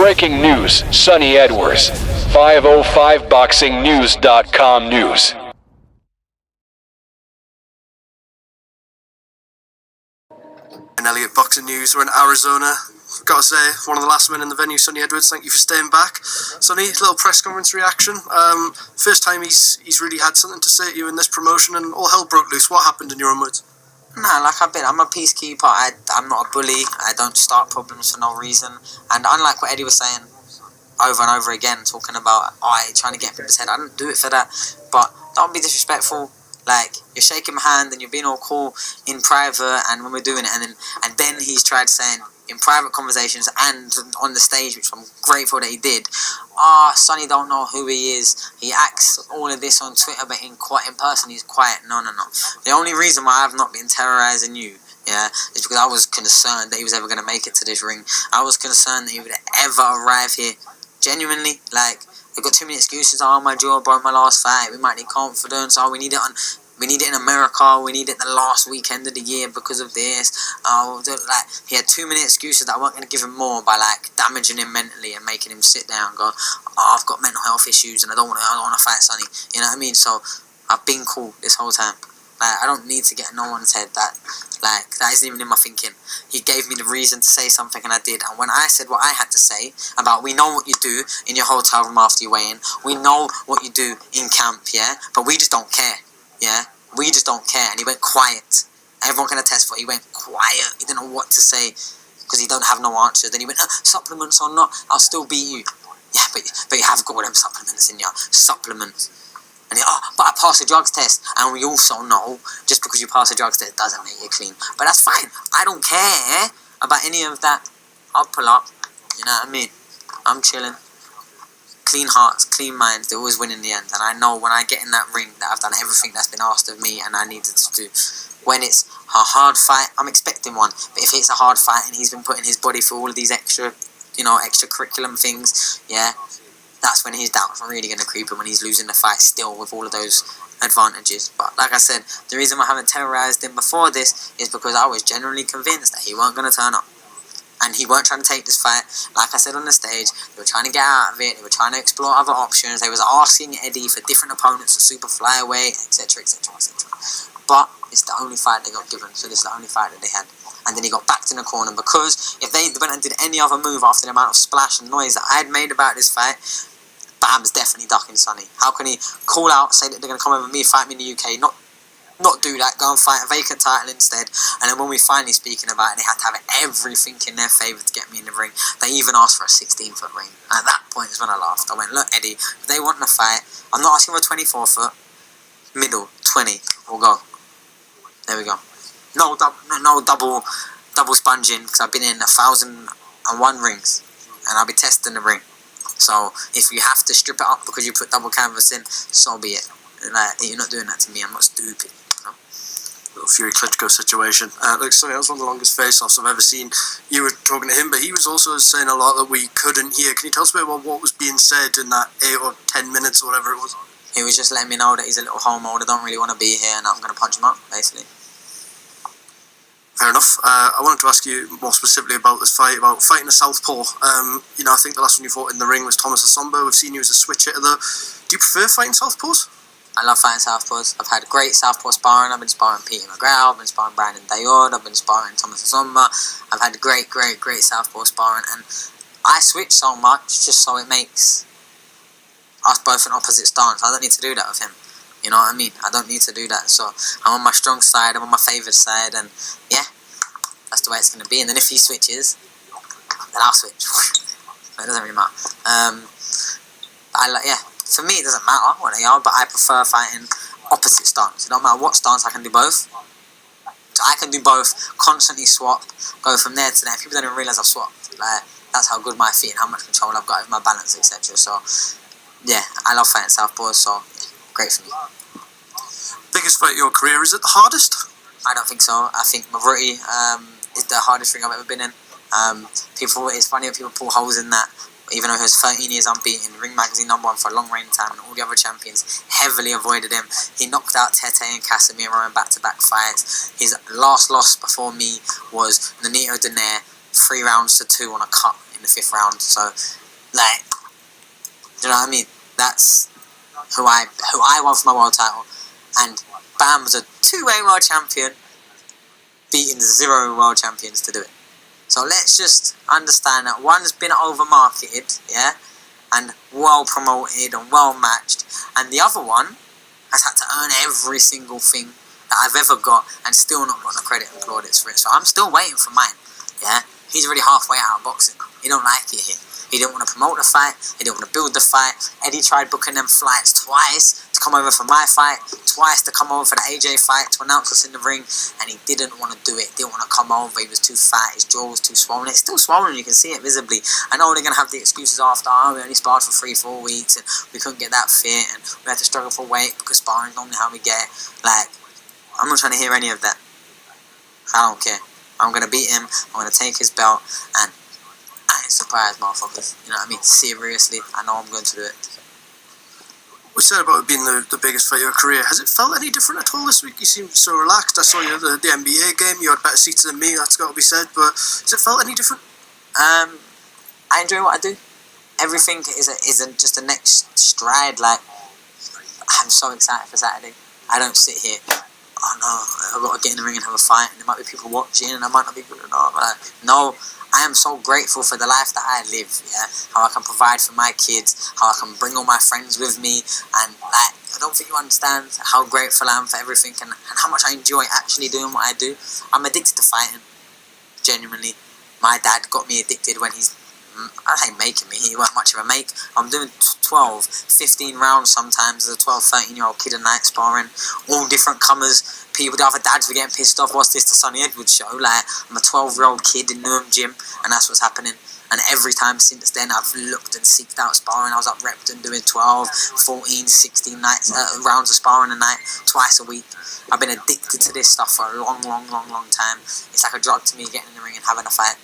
Breaking news, Sonny Edwars, 505boxingnews.com news. Elliot Boxing News. We're in Arizona. Got to say, one of the last men in the venue, Sonny Edwards. Thank you for staying back. Sonny, little press conference reaction. First time he's really had something to say to you in this promotion, and all hell broke loose. What happened in your own words? Nah, like I've been, I'm a peacekeeper. I'm not a bully. I don't start problems for no reason. And unlike what Eddie was saying over and over again, talking about trying to get people's head, I don't do it for that. But don't be disrespectful. Like, you're shaking my hand and you're being all cool in private, and when we're doing it, and then he's tried saying in private conversations and on the stage, which I'm grateful that he did, Sonny don't know who he is. He acts all of this on Twitter, but in person he's quiet. No. The only reason why I've not been terrorizing you, is because I was concerned that he was ever going to make it to this ring. I was concerned that he would ever arrive here. Genuinely, like, we've got too many excuses. My jaw broke my last fight. We might need confidence. We need it in America. We need it the last weekend of the year because of this. He had too many excuses that I wasn't going to give him more by damaging him mentally and making him sit down and go, I've got mental health issues and I don't want to fight Sonny. You know what I mean? So I've been cool this whole time. I don't need to get in no one's head. That isn't even in my thinking. He gave me the reason to say something and I did. And when I said what I had to say about, we know what you do in your hotel room after you weigh in, we know what you do in camp, but we just don't care, we just don't care. And he went quiet. Everyone can attest for it. He went quiet. He didn't know what to say because he don't have no answers. Then he went, supplements or not, I'll still beat you. Yeah, but you have got all them supplements in your supplements. And but I passed the drugs test. And we also know, just because you pass the drugs test doesn't make you clean. But that's fine. I don't care about any of that. I'll pull up. You know what I mean? I'm chilling. Clean hearts, clean minds, they always win in the end. And I know when I get in that ring that I've done everything that's been asked of me and I needed to do. When it's a hard fight, I'm expecting one. But if it's a hard fight and he's been putting his body through all of these extra curriculum things, that's when his doubts are really going to creep in, when he's losing the fight still with all of those advantages. But like I said, the reason I haven't terrorized him before this is because I was genuinely convinced that he weren't going to turn up. And he weren't trying to take this fight. Like I said on the stage, they were trying to get out of it. They were trying to explore other options. They was asking Eddie for different opponents at super flyweight, etc. But it's the only fight they got given. So this is the only fight that they had. And then he got backed in the corner, because if they went and did any other move after the amount of splash and noise that I had made about this fight, Bam's definitely ducking Sonny. How can he call out, say that they're going to come over me, fight me in the UK, not do that, go and fight a vacant title instead, and then when we finally speaking about it, they had to have everything in their favour to get me in the ring. They even asked for a 16-foot ring. At that point is when I laughed. I went, look, Eddie, if they want to fight, I'm not asking for a 24-foot, middle, 20, we'll go. There we go. No double sponging, because I've been in 1,001 rings, and I'll be testing the ring. So if you have to strip it up because you put double canvas in, so be it. You're not doing that to me. I'm not stupid. Little Fury Klitschko situation. Sorry, that was one of the longest face-offs I've ever seen. You were talking to him, but he was also saying a lot that we couldn't hear. Can you tell us a bit about what was being said in that 8 or 10 minutes or whatever it was? He was just letting me know that he's a little homo that don't really want to be here, and I'm going to punch him up, basically. Fair enough. I wanted to ask you more specifically about this fight, about fighting a southpaw. I think the last one you fought in the ring was Thomas Asomba. We've seen you as a switch hitter though. Do you prefer fighting southpaws? I love fighting southpaws. I've had great southpaw sparring. I've been sparring Peter McGrath. I've been sparring Brandon Dayord. I've been sparring Thomas Asomba. I've had great southpaw sparring, and I switch so much just so it makes us both in opposite stance. I don't need to do that with him. You know what I mean? I don't need to do that. So I'm on my strong side. I'm on my favoured side, and that's the way it's going to be. And then if he switches, then I'll switch. It doesn't really matter. For me, it doesn't matter what they are, but I prefer fighting opposite stance. It don't matter what stance, I can do both. So I can do both, constantly swap, go from there to there. People don't even realise I've swapped. That's how good my feet and how much control I've got over my balance, etc. So, I love fighting southpaws, so great for me. Biggest fight of your career, is it the hardest? I don't think so. I think Mavriti is the hardest ring I've ever been in. It's funny when people pull holes in that. Even though he was 13 years unbeaten, Ring Magazine #1 for a long reign time, and all the other champions heavily avoided him. He knocked out Tete and Casemiro in back-to-back fights. His last loss before me was Nonito Donaire, 3 rounds to 2 on a cut in the 5th round. So, like, do you know what I mean? That's who I want for my world title. And Bam was a 2-way world champion, beating 0 world champions to do it. So let's just understand that one's been over-marketed, yeah, and well-promoted and well-matched, and the other one has had to earn every single thing that I've ever got and still not got the credit and plaudits for it. So I'm still waiting for mine, yeah. He's already halfway out of boxing. He don't like it here. He didn't want to promote the fight. He didn't want to build the fight. Eddie tried booking them flights twice to come over for my fight, twice to come over for the AJ fight to announce us in the ring, and he didn't want to do it. Didn't want to come over. He was too fat. His jaw was too swollen. It's still swollen. You can see it visibly. I know they're going to have the excuses after, oh, we only sparred for 3-4 weeks and we couldn't get that fit and we had to struggle for weight because sparring is normally how we get it. Like, I'm not trying to hear any of that. I don't care. I'm going to beat him. I'm going to take his belt, and I ain't surprised, motherfuckers. You know what I mean? Seriously, I know I'm going to do it. We said about it being the biggest fight of your career. Has it felt any different at all this week? You seemed so relaxed. I saw you at the NBA game. You had better seats than me, that's got to be said. But has it felt any different? I enjoy what I do. Everything isn't just the next stride. Like, I'm so excited for Saturday. I don't sit here, oh no, I've got to get in the ring and have a fight, and there might be people watching, and I might not be good enough. No, I am so grateful for the life that I live, yeah, how I can provide for my kids, how I can bring all my friends with me, and like, I don't think you understand how grateful I am for everything, and how much I enjoy actually doing what I do. I'm addicted to fighting, genuinely. My dad got me addicted when I ain't making me, he weren't much of a make. I'm doing 12, 15 rounds sometimes as a 12, 13-year-old kid a night sparring, all different comers. People, the other dads were getting pissed off. What's this, the Sonny Edwars show? Like, I'm a 12-year-old kid in Newham gym, and that's what's happening. And every time since then, I've looked and seeked out sparring. I was up Repton doing 12, 14, 16 nights, rounds of sparring a night, twice a week. I've been addicted to this stuff for a long time. It's like a drug to me, getting in the ring and having a fight.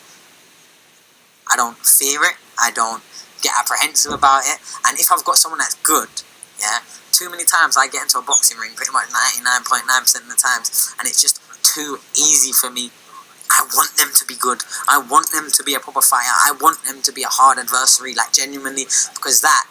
I don't fear it. I don't get apprehensive about it. And if I've got someone that's good, yeah, too many times I get into a boxing ring, pretty much 99.9% of the times, and it's just too easy for me. I want them to be good. I want them to be a proper fighter. I want them to be a hard adversary, like, genuinely, because that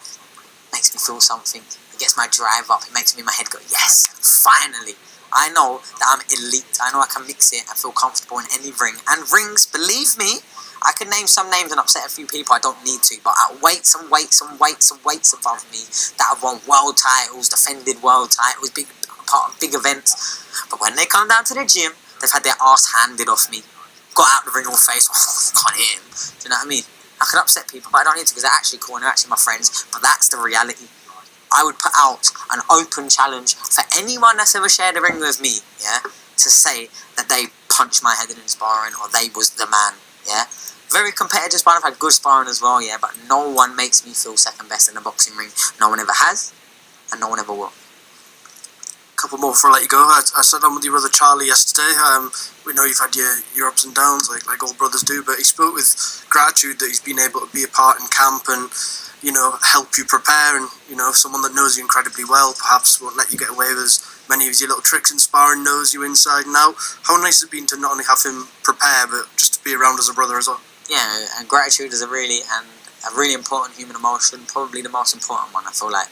makes me feel something. It gets my drive up. It makes me in my head go, yes, finally. I know that I'm elite. I know I can mix it and feel comfortable in any ring. And rings, believe me, I could name some names and upset a few people. I don't need to, but at weights above me that have won world titles, defended world titles, big part of big events. But when they come down to the gym, they've had their ass handed off me. Got out the ring all face. Oh, can't hit him. Do you know what I mean? I could upset people, but I don't need to because they're actually cool and they're actually my friends. But that's the reality. I would put out an open challenge for anyone that's ever shared a ring with me, yeah, to say that they punched my head in sparring or they was the man, yeah. Very competitive sparring. I've had good sparring as well, yeah, but no one makes me feel second best in the boxing ring. No one ever has, and no one ever will. Couple more before I let you go. I sat down with your brother Charlie yesterday. We know you've had your ups and downs like all brothers do, but he spoke with gratitude that he's been able to be a part in camp and, you know, help you prepare, and, you know, someone that knows you incredibly well perhaps won't let you get away with as many of your little tricks in sparring, knows you inside and out. How nice has it been to not only have him prepare but just to be around as a brother as well? Yeah, and gratitude is a really important human emotion, probably the most important one. I feel like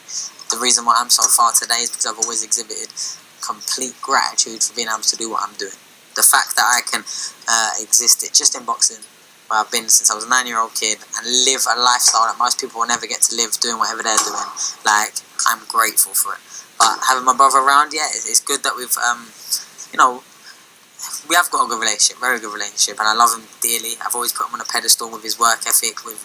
the reason why I'm so far today is because I've always exhibited complete gratitude for being able to do what I'm doing. The fact that I can exist it just in boxing, where I've been since I was a 9-year-old kid, and live a lifestyle that most people will never get to live, doing whatever they're doing. Like, I'm grateful for it. But having my brother around, yeah, it's good that we've, you know, we have got a good relationship, very good relationship, and I love him dearly. I've always put him on a pedestal with his work ethic, with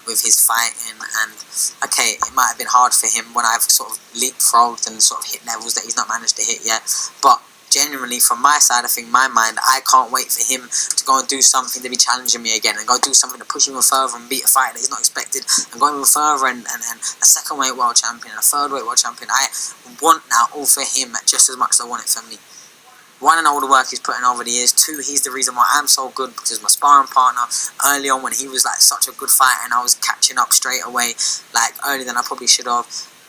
his fighting, and okay, it might have been hard for him when I've sort of leapfrogged and sort of hit levels that he's not managed to hit yet, but genuinely, from my side, I think, my mind, I can't wait for him to go and do something to be challenging me again, and go do something to push him even further and beat a fight that he's not expected, and go even further, and a second weight world champion, and a third weight world champion. I want that all for him just as much as I want it for me. One, I know all the work he's put in over the years. Two, he's the reason why I'm so good, because my sparring partner early on when he was like such a good fighter and I was catching up straight away, like earlier than I probably should have.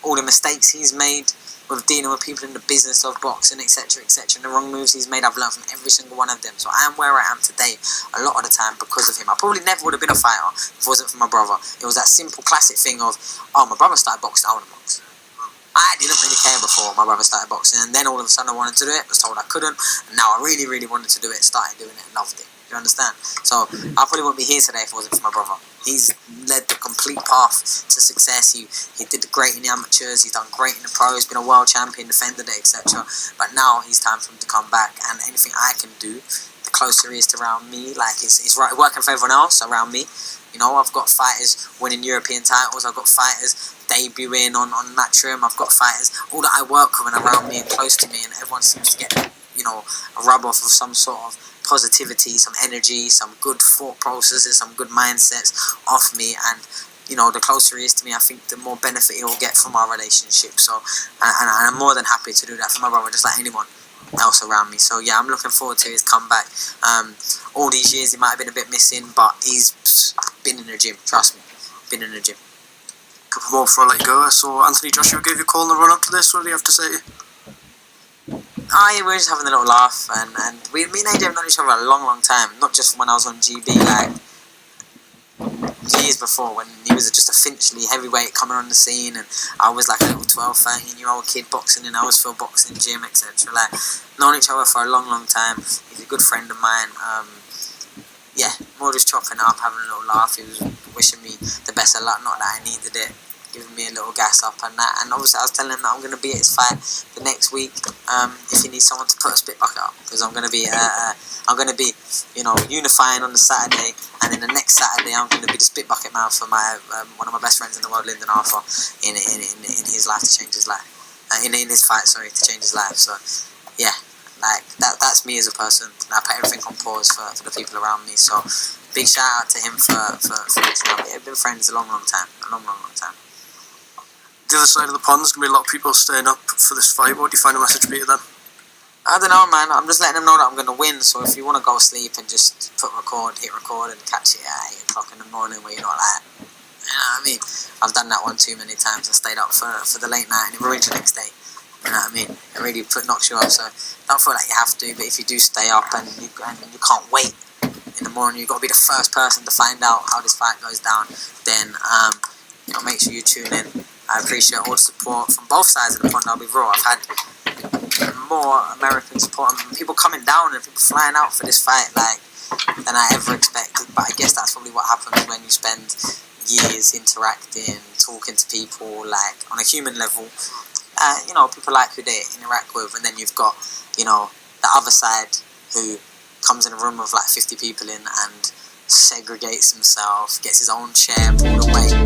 all the mistakes he's made with dealing with people in the business of boxing, etc., etc., and the wrong moves he's made, I've learned from every single one of them. So I am where I am today a lot of the time because of him. I probably never would have been a fighter if it wasn't for my brother. It was that simple classic thing of, oh, my brother started boxing, I want to box. I didn't really care before my brother started boxing, and then all of a sudden I wanted to do it, was told I couldn't, and now I really, really wanted to do it, started doing it and loved it. You understand? So I probably wouldn't be here today if it wasn't for my brother. He's led the complete path to success. He did great in the amateurs, he's done great in the pros, been a world champion, defended it, etc. But now he's time for him to come back, and anything I can do, the closer he is to around me, like it's right, working for everyone else around me. You know, I've got fighters winning European titles, I've got fighters debuting on Matchroom, I've got fighters, all that I work with and around me and close to me, and everyone seems to get, you know, a rub off of some sort of positivity, some energy, some good thought processes, some good mindsets off me, and you know, the closer he is to me, I think the more benefit he will get from our relationship. So, and I'm more than happy to do that for my brother, just like anyone else around me. So yeah, I'm looking forward to his comeback. All these years he might have been a bit missing, but he's been in the gym, trust me, been in the gym. Couple more before I let you go. So Anthony Joshua gave you a call in the run up to this. What did he have to say to you? Oh yeah, we were just having a little laugh, and me and AJ have known each other a long time, not just when I was on GB, like years before, when he was just a Finchley heavyweight coming on the scene, and I was like a little 12, 13-year-old kid boxing in Owlsfield boxing gym, etc. Like, known each other for a long time. He's a good friend of mine. Yeah, more just chopping up, having a little laugh. He was wishing me the best of luck, not that I needed it, giving me a little gas up and that. And obviously I was telling him that I'm going to be at his fight the next week, if he needs someone to put a spit bucket up, because I'm going to be you know, unifying on the Saturday, and then the next Saturday I'm going to be the spit bucket man for my one of my best friends in the world, Lyndon Arthur, in his life to change his life, in his fight, sorry, to change his life. So yeah, like that's me as a person. I put everything on pause for the people around me. So big shout out to him for reaching out. We've been friends a long time, a long time. The other side of the pond, there's going to be a lot of people staying up for this fight. What do you find a message to be to them? I don't know, man. I'm just letting them know that I'm going to win. So if you want to go sleep and just hit record and catch it at 8 o'clock in the morning where you're not like, you know what I mean? I've done that one too many times. I stayed up for the late night and it ruins the next day. You know what I mean? It really knocks you off. So don't feel like you have to, but if you do stay up and you can't wait in the morning, you've got to be the first person to find out how this fight goes down, then you know, make sure you tune in. I appreciate all the support from both sides of the pond, I'll be real. I've had more American support and people coming down and people flying out for this fight like than I ever expected. But I guess that's probably what happens when you spend years interacting, talking to people like on a human level. You know, people like who they interact with, and then you've got, you know, the other side who comes in a room with like 50 people in and segregates himself, gets his own chair pulled away.